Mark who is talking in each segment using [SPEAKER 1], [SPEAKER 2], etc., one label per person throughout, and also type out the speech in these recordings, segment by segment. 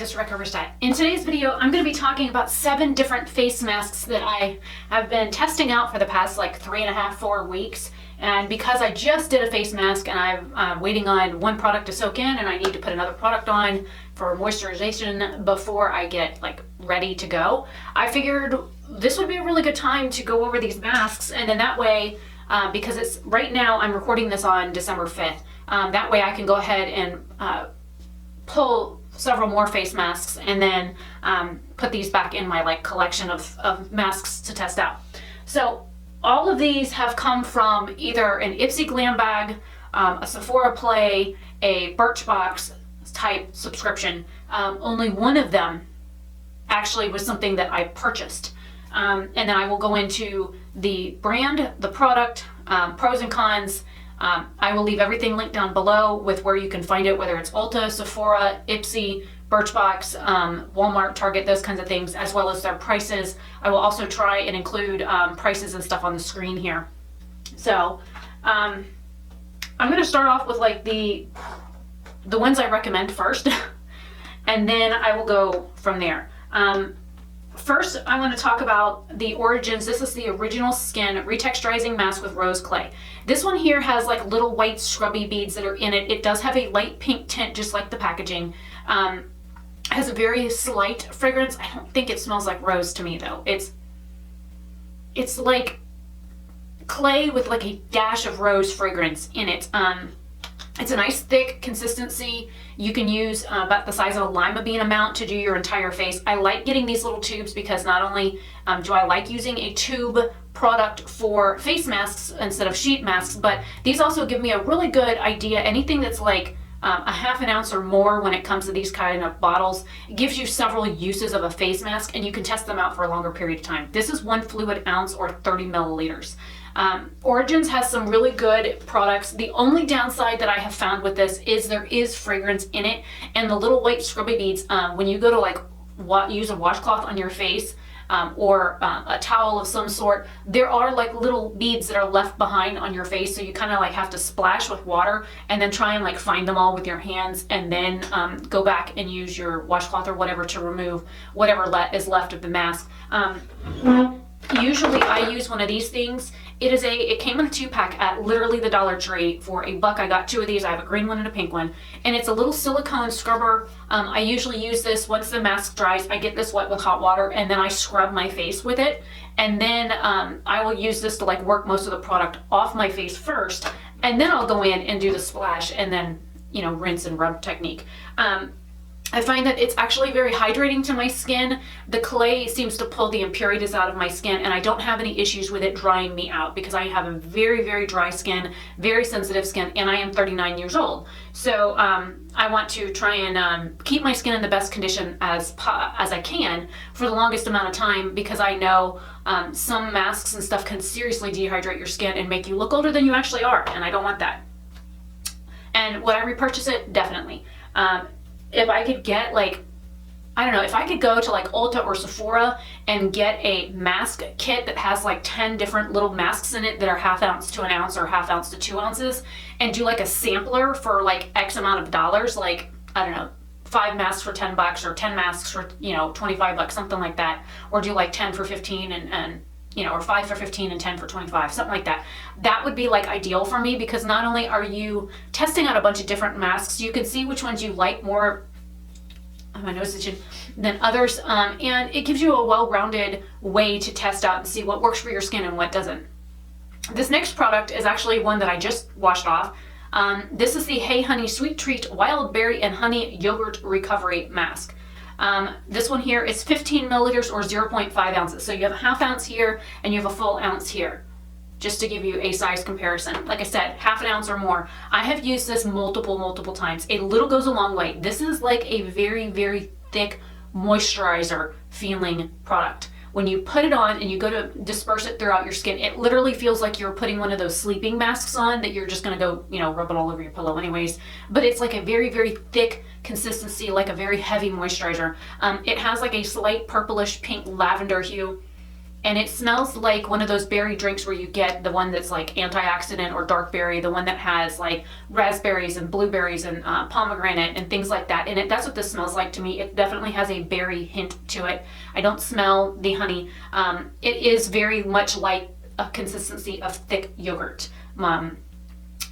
[SPEAKER 1] it's Rick Oberstadt. In today's video, I'm going to be talking about 7 different face masks that I have been testing out for the past like 3.5, 4 weeks. And because I just did a face mask and I'm waiting on one product to soak in and I need to put another product on for moisturization before I get like ready to go, I figured this would be a really good time to go over these masks. And then that way, because it's right now, I'm recording this on December 5th. That way I can go ahead and pull several more face masks and then put these back in my like collection of masks to test out. So all of these have come from either an Ipsy Glam bag, a Sephora Play, a Birchbox type subscription. Only one of them actually was something that I purchased. And then I will go into the brand, the product, pros and cons. I will leave everything linked down below with where you can find it, whether it's Ulta, Sephora, Ipsy, Birchbox, Walmart, Target, those kinds of things, as well as their prices. I will also try and include prices and stuff on the screen here. So I'm going to start off with like the ones I recommend first, and then I will go from there. First, I want to talk about the Origins. This is the Original Skin Retexturizing Mask with Rose Clay. This one here has like little white scrubby beads that are in it. It does have a light pink tint, just like the packaging. Has a very slight fragrance. I don't think it smells like rose to me though. It's like clay with like a dash of rose fragrance in it. It's a nice thick consistency. You can use about the size of a lima bean amount to do your entire face. I like getting these little tubes because not only do I like using a tube product for face masks instead of sheet masks, but these also give me a really good idea. Anything that's like a half an ounce or more when it comes to these kind of bottles, it gives you several uses of a face mask and you can test them out for a longer period of time. This is 1 fluid ounce or 30 milliliters. Origins has some really good products. The only downside that I have found with this is there is fragrance in it, and the little white scrubby beads, when you go to like use a washcloth on your face or a towel of some sort, there are like little beads that are left behind on your face, so you kind of like have to splash with water and then try and like find them all with your hands and then go back and use your washcloth or whatever to remove whatever is left of the mask. Usually I use one of these things. It came in a 2-pack at literally the Dollar Tree for $1. I got 2 of these. I have a green one and a pink one. And it's a little silicone scrubber. I usually use this once the mask dries. I get this wet with hot water and then I scrub my face with it. And then I will use this to like work most of the product off my face first. And then I'll go in and do the splash and then, you know, rinse and rub technique. I find that it's actually very hydrating to my skin. The clay seems to pull the impurities out of my skin, and I don't have any issues with it drying me out because I have a very, very dry skin, very sensitive skin, and I am 39 years old. So I want to try and keep my skin in the best condition as I can for the longest amount of time, because I know some masks and stuff can seriously dehydrate your skin and make you look older than you actually are, and I don't want that. And would I repurchase it? Definitely. If I could get like, I don't know, if I could go to like Ulta or Sephora and get a mask kit that has like 10 different little masks in it that are ½ ounce to 1 ounce or ½ ounce to 2 ounces, and do like a sampler for like X amount of dollars, like, I don't know, 5 masks for $10 or 10 masks for, you know, $25, something like that, or do like 10 for 15 and you know, or 5 for 15 and 10 for 25, something like that. That would be like ideal for me, because not only are you testing out a bunch of different masks, you can see which ones you like more, my nose itching, than others, and it gives you a well-rounded way to test out and see what works for your skin and what doesn't. This next product is actually one that I just washed off. This is the Hey Honey Sweet Treat Wild Berry and Honey Yogurt Recovery Mask. This one here is 15 milliliters or 0.5 ounces. So you have a ½ ounce here and you have a full ounce here, just to give you a size comparison. Like I said, ½ ounce or more. I have used this multiple times. A little goes a long way. This is like a very, very thick moisturizer feeling product. When you put it on and you go to disperse it throughout your skin, it literally feels like you're putting one of those sleeping masks on that you're just gonna go, you know, rub it all over your pillow anyways. But it's like a very, very thick consistency, like a very heavy moisturizer. It has like a slight purplish pink lavender hue. And it smells like one of those berry drinks where you get the one that's like antioxidant or dark berry, the one that has like raspberries and blueberries and pomegranate and things like that in it. That's what this smells like to me. It definitely has a berry hint to it. I don't smell the honey. It is very much like a consistency of thick yogurt,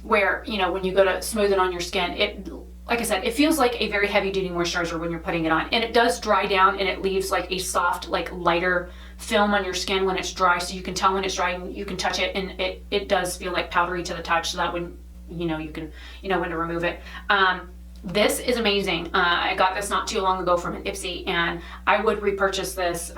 [SPEAKER 1] where, you know, when you go to smooth it on your skin, it, like I said, it feels like a very heavy duty moisturizer when you're putting it on, and it does dry down and it leaves like a soft, like lighter film on your skin when it's dry, so you can tell when it's dry and you can touch it, and it does feel like powdery to the touch, so that when, you know, you can, you know when to remove it. This is amazing. I got this not too long ago from an Ipsy, and I would repurchase this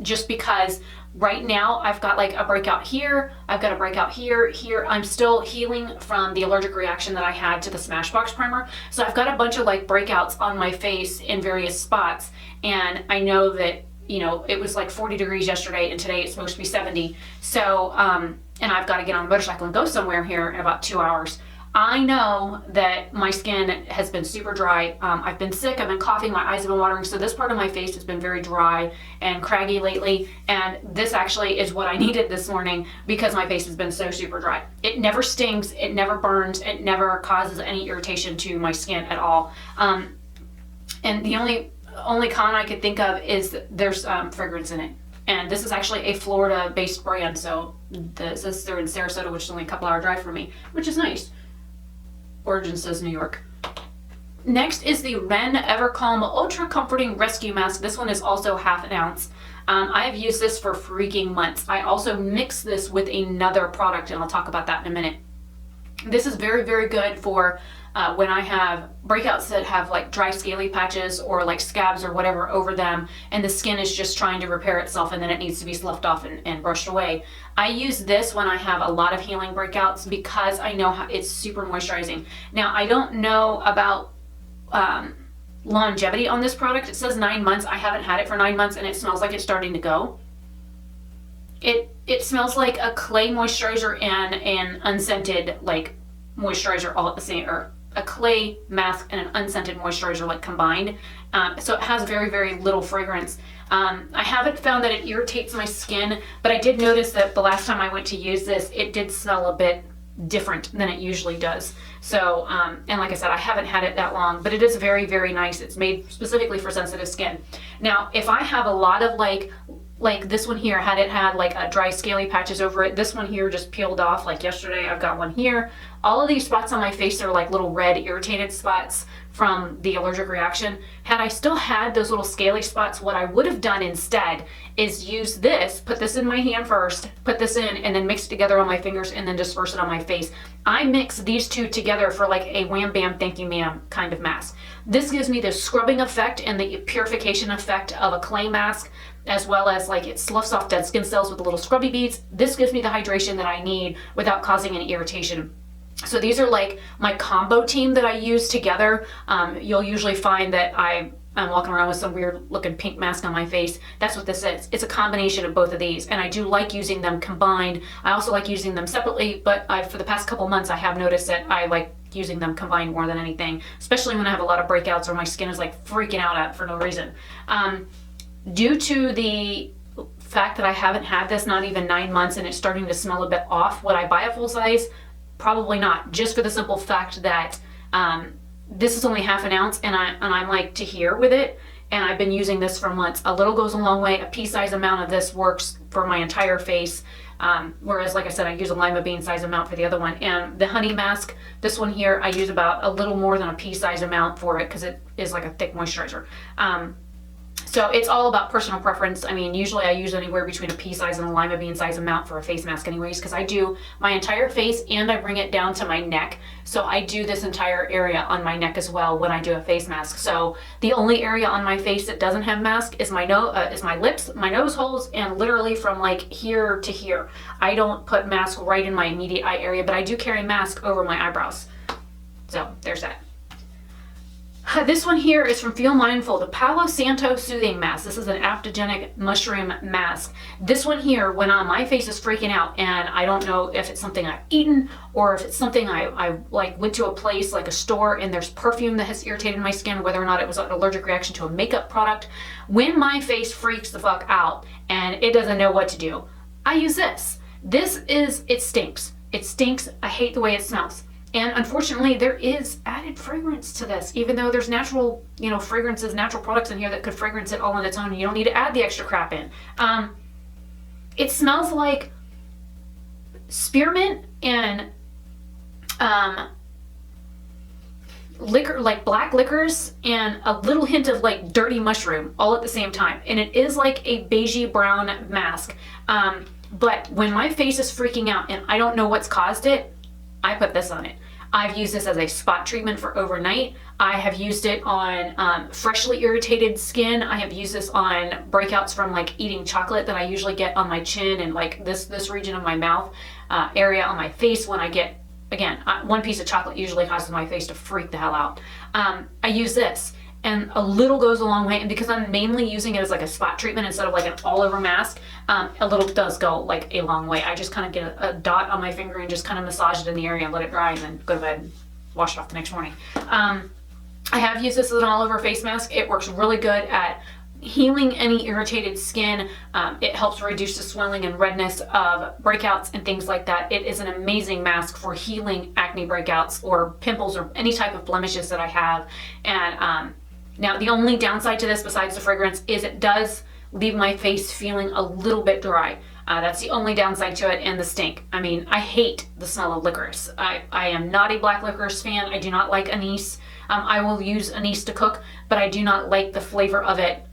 [SPEAKER 1] just because right now I've got like a breakout here, I've got a breakout here. I'm still healing from the allergic reaction that I had to the Smashbox primer. So I've got a bunch of like breakouts on my face in various spots, and I know that, you know, it was like 40 degrees yesterday and today it's supposed to be 70. So, and I've got to get on a motorcycle and go somewhere here in about 2 hours. I know that my skin has been super dry. I've been sick, I've been coughing, my eyes have been watering, so this part of my face has been very dry and craggy lately, and this actually is what I needed this morning because my face has been so super dry. It never stings, it never burns, it never causes any irritation to my skin at all. And the only con I could think of is there's fragrance in it. And this is actually a Florida-based brand, so this is, they're in Sarasota, which is only a couple hour drive from me, which is nice. Origin says New York. Next is the Ren Evercalm Ultra Comforting Rescue Mask. This one is also ½ ounce. I have used this for freaking months. I also mix this with another product, and I'll talk about that in a minute. This is very, very good for when I have breakouts that have like dry scaly patches or like scabs or whatever over them, and the skin is just trying to repair itself and then it needs to be sloughed off and brushed away. I use this when I have a lot of healing breakouts because I know how it's super moisturizing. Now, I don't know about longevity on this product. It says 9 months. I haven't had it for 9 months and it smells like it's starting to go. It smells like a clay moisturizer and an unscented like moisturizer all at the same, or a clay mask and an unscented moisturizer like combined. So it has very, very little fragrance. I haven't found that it irritates my skin, but I did notice that the last time I went to use this, it did smell a bit different than it usually does. So, and like I said, I haven't had it that long, but it is very, very nice. It's made specifically for sensitive skin. Now, if I have a lot of like this one here, had like a dry scaly patches over it. This one here just peeled off like yesterday. I've got one here. All of these spots on my face are like little red irritated spots from the allergic reaction. Had I still had those little scaly spots, what I would have done instead is use this, put this in my hand first, put this in, and then mix it together on my fingers and then disperse it on my face. I mix these two together for like a wham bam thank you ma'am kind of mask. This gives me the scrubbing effect and the purification effect of a clay mask, as well as like it sloughs off dead skin cells with the little scrubby beads. This gives me the hydration that I need without causing any irritation. So these are like my combo team that I use together. You'll usually find that I'm walking around with some weird looking pink mask on my face. That's what this is. It's a combination of both of these, and I do like using them combined. I also like using them separately, but for the past couple months I have noticed that I like using them combined more than anything, especially when I have a lot of breakouts or my skin is like freaking out for no reason. Due to the fact that I haven't had this not even 9 months and it's starting to smell a bit off, would I buy a full size? Probably not, just for the simple fact that this is only ½ ounce and I'm like to here with it, and I've been using this for months. A little goes a long way. A pea size amount of this works for my entire face, whereas like I said, I use a lima bean size amount for the other one. And the honey mask, this one here, I use about a little more than a pea size amount for it because it is like a thick moisturizer. So it's all about personal preference. I mean, usually I use anywhere between a pea size and a lima bean size amount for a face mask anyways, because I do my entire face and I bring it down to my neck. So I do this entire area on my neck as well when I do a face mask. So the only area on my face that doesn't have mask is my lips, my nose holes, and literally from like here to here. I don't put mask right in my immediate eye area, but I do carry mask over my eyebrows. So there's that. This one here is from Feel Mindful, the Palo Santo Soothing Mask. This is an adaptogenic mushroom mask. This one here, when my face is freaking out and I don't know if it's something I've eaten or if it's something I like went to a place like a store and there's perfume that has irritated my skin, whether or not it was an allergic reaction to a makeup product. When my face freaks the fuck out and it doesn't know what to do, I use this. It stinks. It stinks. I hate the way it smells. And unfortunately, there is added fragrance to this, even though there's natural, fragrances, natural products in here that could fragrance it all on its own. And you don't need to add the extra crap in. It smells like spearmint and liquor, like black licorice, and a little hint of like dirty mushroom all at the same time. And it is like a beigey brown mask. But when my face is freaking out and I don't know what's caused it, I put this on it. I've used this as a spot treatment for overnight. I have used it on freshly irritated skin. I have used this on breakouts from like eating chocolate that I usually get on my chin and like this region of my mouth area on my face when I get, again, one piece of chocolate usually causes my face to freak the hell out. I use this. And a little goes a long way, and because I'm mainly using it as like a spot treatment instead of like an all-over mask, a little does go like a long way. I just kind of get a dot on my finger and just kind of massage it in the area and let it dry and then go to bed and wash it off the next morning. I have used this as an all-over face mask. It works really good at healing any irritated skin. It helps reduce the swelling and redness of breakouts and things like that. It is an amazing mask for healing acne breakouts or pimples or any type of blemishes that I have. And now, the only downside to this, besides the fragrance, is it does leave my face feeling a little bit dry. That's the only downside to it, and the stink. I mean, I hate the smell of licorice. I am not a black licorice fan. I do not like anise. I will use anise to cook, but I do not like the flavor of it.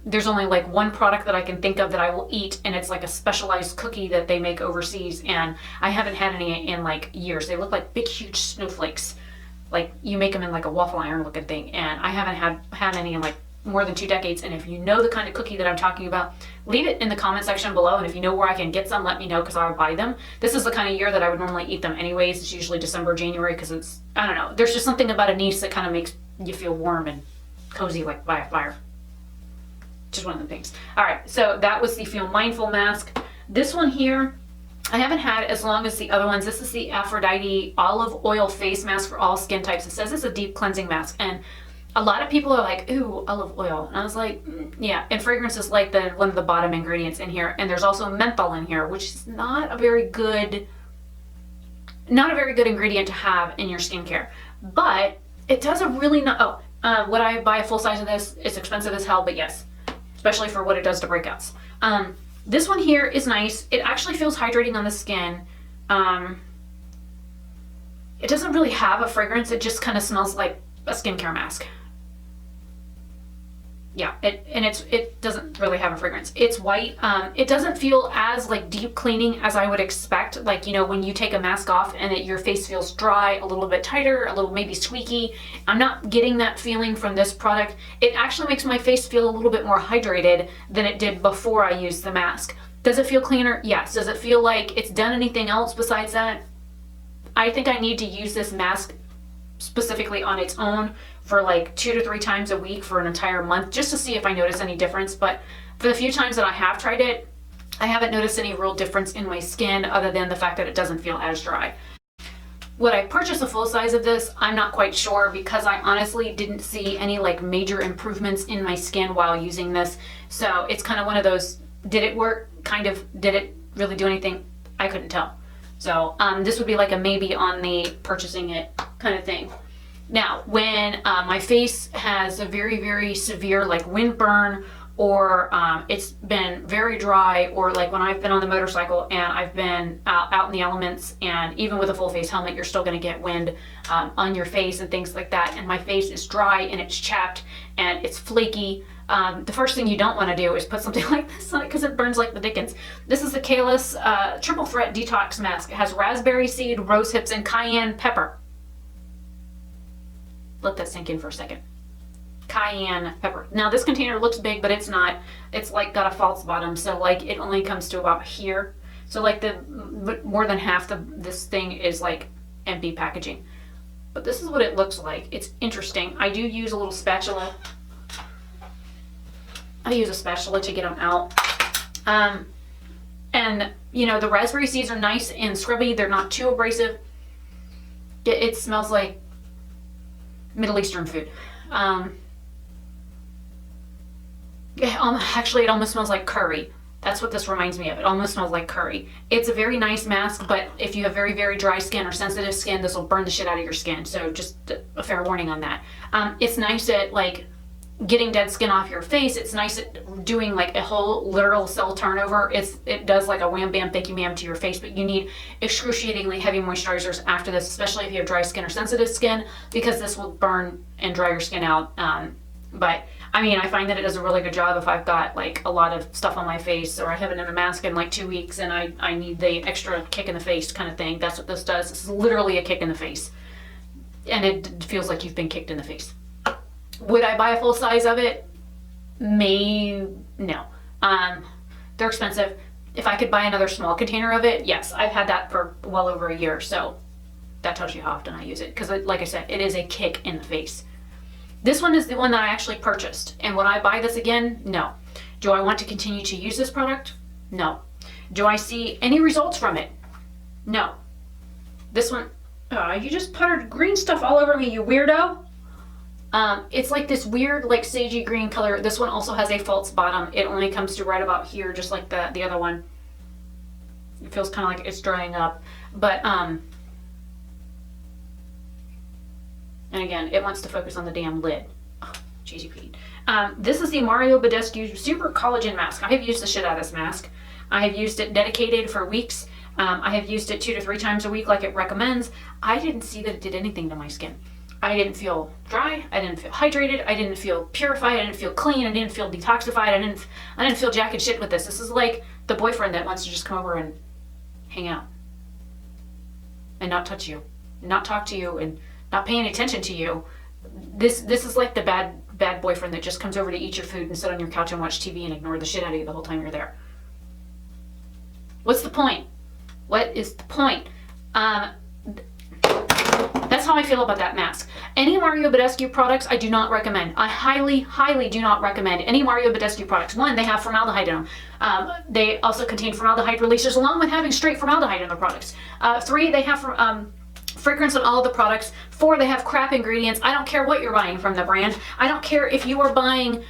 [SPEAKER 1] There's only like one product that I can think of that I will eat, and it's like a specialized cookie that they make overseas, and I haven't had any in like years. They look like big, huge snowflakes. Like you make them in like a waffle iron looking thing, and I haven't had any in like more than 2 decades. And if you know the kind of cookie that I'm talking about, leave it in the comment section below, and if you know where I can get some, let me know, because I would buy them. This is the kind of year that I would normally eat them anyways. It's usually December, January, because it's, I don't know, there's just something about anise that kind of makes you feel warm and cozy like by a fire. Just one of the things. All right, so that was the Feel Mindful mask. This one here, I haven't had as long as the other ones. This is the Aphrodite olive oil face mask for all skin types. It says it's a deep cleansing mask, and a lot of people are like, ooh, olive oil. And I was like, yeah. And fragrance is like one of the bottom ingredients in here. And there's also menthol in here, which is not a very good ingredient to have in your skincare. But it does a really not. Would I buy a full size of this? It's expensive as hell, but yes, especially for what it does to breakouts. This one here is nice. It actually feels hydrating on the skin. It doesn't really have a fragrance. It just kind of smells like a skincare mask. Yeah, it doesn't really have a fragrance. It's white. It doesn't feel as like deep cleaning as I would expect. Like, when you take a mask off and your face feels dry, a little bit tighter, a little maybe squeaky. I'm not getting that feeling from this product. It actually makes my face feel a little bit more hydrated than it did before I used the mask. Does it feel cleaner? Yes. Does it feel like it's done anything else besides that? I think I need to use this mask specifically on its own for like 2 to 3 times a week for an entire month, just to see if I notice any difference. But for the few times that I have tried it, I haven't noticed any real difference in my skin other than the fact that it doesn't feel as dry. Would I purchase a full size of this? I'm not quite sure, because I honestly didn't see any like major improvements in my skin while using this. So it's kind of one of those, did it work? Kind of. Did it really do anything? I couldn't tell. So this would be like a maybe on the purchasing it kind of thing. Now, when my face has a very, very severe like windburn, or it's been very dry, or like when I've been on the motorcycle and I've been out in the elements, and even with a full face helmet, you're still going to get wind on your face and things like that. And my face is dry and it's chapped and it's flaky. The first thing you don't want to do is put something like this on it, because it burns like the dickens. This is the Kahless Triple Threat Detox Mask. It has raspberry seed, rose hips, and cayenne pepper. Let that sink in for a second. Cayenne pepper. Now this container looks big, but it's not. It's like got a false bottom, so like it only comes to about here. So like more than half this thing is like empty packaging. but this is what it looks like. It's interesting. I do use a little spatula. I use a spatula to get them out. And you know, the raspberry seeds are nice and scrubby. They're not too abrasive. It smells like Middle Eastern food. Actually, it almost smells like curry. That's what this reminds me of. It almost smells like curry. It's a very nice mask, but if you have very, very dry skin or sensitive skin, this will burn the shit out of your skin. So just a fair warning on that. It's nice at like getting dead skin off your face. It's nice at doing like a whole literal cell turnover. It does like a wham bam thank you ma'am to your face, but you need excruciatingly heavy moisturizers after this, especially if you have dry skin or sensitive skin, because this will burn and dry your skin out. But I mean, I find that it does a really good job if I've got like a lot of stuff on my face, or I haven't done a mask in like 2 weeks and I need the extra kick in the face kind of thing. That's what this does. This is literally a kick in the face. And it feels like you've been kicked in the face. Would I buy a full size of it? No. They're expensive. If I could buy another small container of it, yes. I've had that for well over a year, so that tells you how often I use it. Because like I said, it is a kick in the face. This one is the one that I actually purchased. And would I buy this again? No. Do I want to continue to use this product? No. Do I see any results from it? No. This one, you just puttered green stuff all over me, you weirdo. It's like this weird, like sagey green color. This one also has a false bottom. It only comes to right about here, just like the other one. It feels kind of like it's drying up. But, and again, it wants to focus on the damn lid. Oh, cheesy Pete. This is the Mario Badescu Super Collagen Mask. I have used the shit out of this mask. I have used it dedicated for weeks. I have used it 2 to 3 times a week like it recommends. I didn't see that it did anything to my skin. I didn't feel dry. I didn't feel hydrated. I didn't feel purified. I didn't feel clean. I didn't feel detoxified. I didn't feel jack and shit with this. This is like the boyfriend that wants to just come over and hang out and not touch you, and not talk to you, and not pay any attention to you. This is like the bad boyfriend that just comes over to eat your food and sit on your couch and watch TV and ignore the shit out of you the whole time you're there. What's the point? What is the point? That's how I feel about that mask. Any Mario Badescu products, I do not recommend. I highly, highly do not recommend any Mario Badescu products. 1, they have formaldehyde in them. They also contain formaldehyde releases along with having straight formaldehyde in their products. 3, they have fragrance on all of the products. 4, they have crap ingredients. I don't care what you're buying from the brand. I don't care if you are buying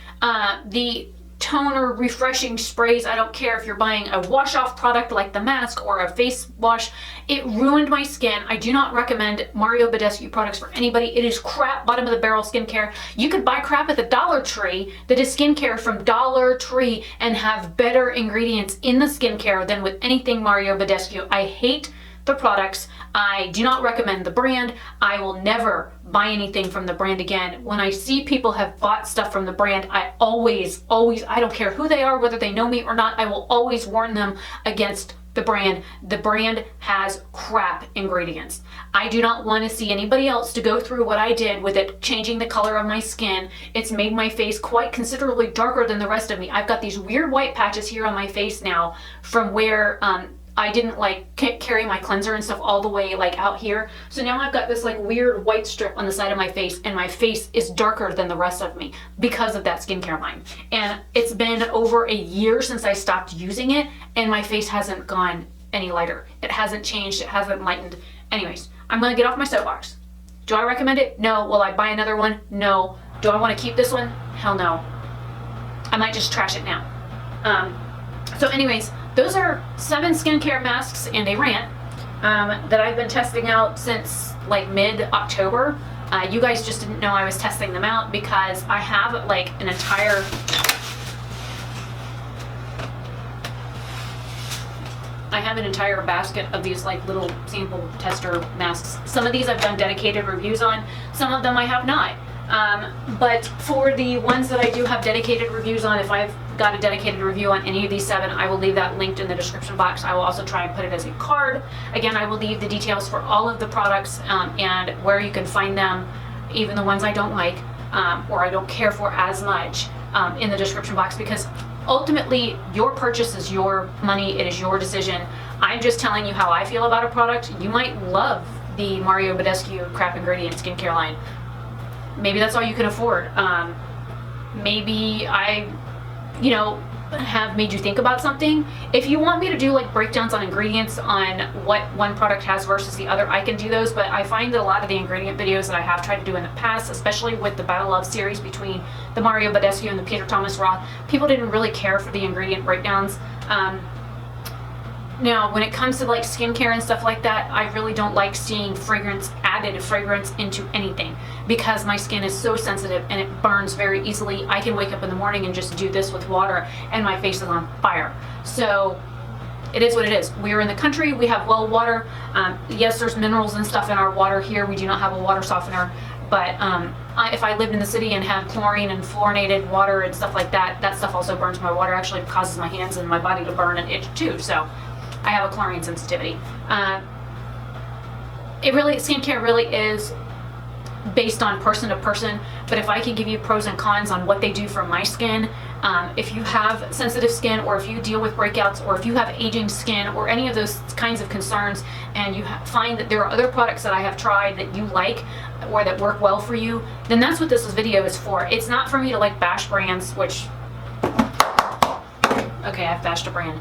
[SPEAKER 1] the toner refreshing sprays. I don't care if you're buying a wash off product like the mask or a face wash. It ruined my skin. I do not recommend Mario Badescu products for anybody. It is crap, bottom of the barrel skincare. You could buy crap at the Dollar Tree that is skincare from Dollar Tree and have better ingredients in the skincare than with anything Mario Badescu. I hate the products. I do not recommend the brand. I will never buy anything from the brand again. When I see people have bought stuff from the brand, I always, I don't care who they are, whether they know me or not, I will always warn them against the brand. The brand has crap ingredients. I do not want to see anybody else to go through what I did with it changing the color of my skin. It's made my face quite considerably darker than the rest of me. I've got these weird white patches here on my face now from where I didn't like carry my cleanser and stuff all the way like out here. So now I've got this like weird white strip on the side of my face, and my face is darker than the rest of me because of that skincare line. And it's been over a year since I stopped using it, and my face hasn't gone any lighter. It hasn't changed. It hasn't lightened. Anyways, I'm going to get off my soapbox. Do I recommend it? No. Will I buy another one? No. Do I want to keep this one? Hell no. I might just trash it now. So anyways, those are 7 skincare masks and a rant that I've been testing out since like mid-October. You guys just didn't know I was testing them out because I have like an entire basket of these like little sample tester masks. Some of these I've done dedicated reviews on, some of them I have not. But for the ones that I do have dedicated reviews on, if I've got a dedicated review on any of these 7, I will leave that linked in the description box. I will also try and put it as a card. Again, I will leave the details for all of the products and where you can find them, even the ones I don't like or I don't care for as much in the description box, because ultimately your purchase is your money. It is your decision. I'm just telling you how I feel about a product. You might love the Mario Badescu crap ingredient skincare line. Maybe that's all you can afford. Maybe I, have made you think about something. If you want me to do like breakdowns on ingredients on what one product has versus the other, I can do those, but I find that a lot of the ingredient videos that I have tried to do in the past, especially with the Battle Love series between the Mario Badescu and the Peter Thomas Roth, people didn't really care for the ingredient breakdowns. Now, when it comes to like skincare and stuff like that, I really don't like seeing added fragrance into anything because my skin is so sensitive and it burns very easily. I can wake up in the morning and just do this with water and my face is on fire. So it is what it is. We are in the country, we have well water. Yes, there's minerals and stuff in our water here. We do not have a water softener, but if I lived in the city and had chlorine and fluorinated water and stuff like that, that stuff also burns my water. Actually causes my hands and my body to burn and itch too. So I have a chlorine sensitivity. Skincare really is based on person to person, but if I can give you pros and cons on what they do for my skin, if you have sensitive skin or if you deal with breakouts or if you have aging skin or any of those kinds of concerns and you find that there are other products that I have tried that you like or that work well for you, then that's what this video is for. It's not for me to like bash brands, which, okay, I've bashed a brand.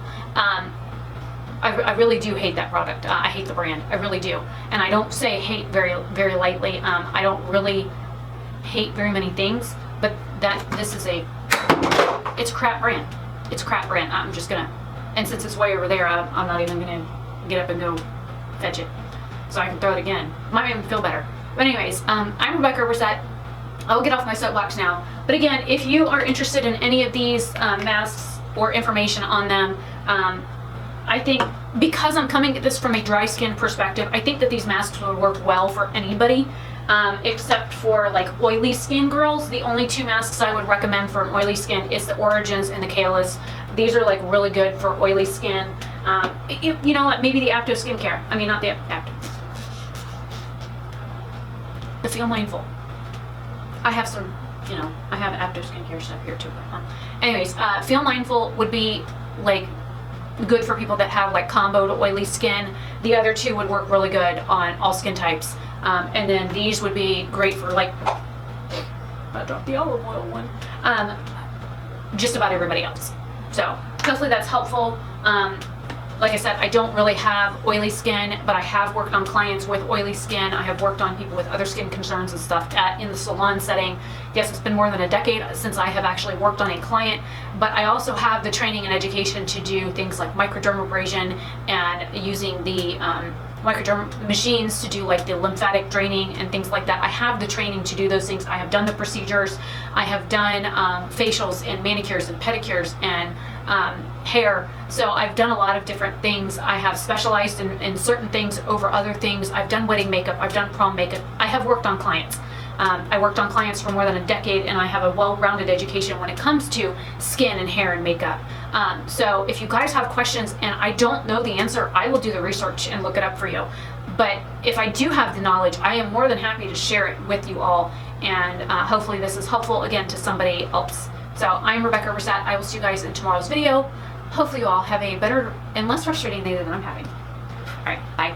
[SPEAKER 1] I really do hate that product. I hate the brand. I really do. And I don't say hate very, very lightly. I don't really hate very many things, but this is it's a crap brand. It's a crap brand. I'm just gonna, and since it's way over there, I'm not even gonna get up and go fetch it. So I can throw it again. Might even feel better. But anyways, I'm Rebecca Oberstadt. I'll get off my soapbox now. But again, if you are interested in any of these masks or information on them, I think because I'm coming at this from a dry skin perspective, I think that these masks would work well for anybody, except for like oily skin girls. The only two masks I would recommend for an oily skin is the Origins and the Kahless. These are like really good for oily skin. You know what, maybe the Apto skincare. I mean, not the Apto. The Feel Mindful. I have some, I have Apto skincare stuff here too. Anyways, Feel Mindful would be like good for people that have like combo to oily skin. The other two would work really good on all skin types. And then these would be great for like, I dropped the olive oil one, just about everybody else. So hopefully that's helpful. Like I said, I don't really have oily skin, but I have worked on clients with oily skin. I have worked on people with other skin concerns and stuff in the salon setting. Yes, it's been more than a decade since I have actually worked on a client, but I also have the training and education to do things like microdermabrasion and using the microderm machines to do like the lymphatic draining and things like that. I have the training to do those things. I have done the procedures. I have done facials and manicures and pedicures and hair. So I've done a lot of different things. I have specialized in certain things over other things. I've done wedding makeup. I've done prom makeup. I have worked on clients. I worked on clients for more than a decade, and I have a well-rounded education when it comes to skin and hair and makeup. So if you guys have questions and I don't know the answer, I will do the research and look it up for you. But if I do have the knowledge, I am more than happy to share it with you all, and hopefully this is helpful again to somebody else. So I'm Rebecca Oberstadt. I will see you guys in tomorrow's video. Hopefully you all have a better and less frustrating day than I'm having. All right, bye.